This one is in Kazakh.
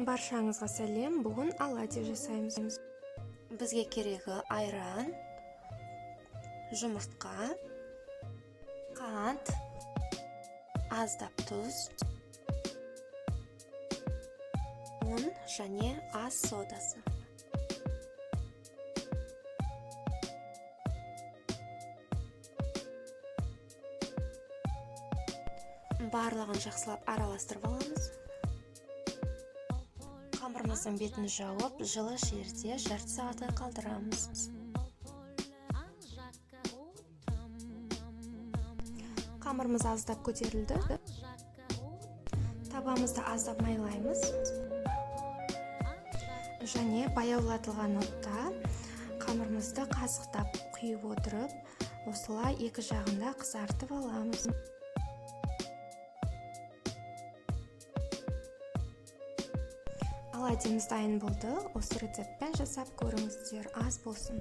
Баршаңызға сәлем. Бүгін оладьи жасаймыз. Бізге керегі айран, жұмыртқа, қант, аздап тұз, ұн және ас содасы. Барлығын жақсылап араластырып аламыз. Қамырымыздың бетін жауып, жылы жерде жарты сағатқа қалдырамыз. Қамырымыз аздап көтерілді. Табамызды аздап майлаймыз. Және баяулатылған отта қамырымызды қасықтап құйып отырып, осылай екі жағында қызартып аламыз. Оладьйіміз дайын болды. Осы рецептпен жасап көріңіздер, аз болсын.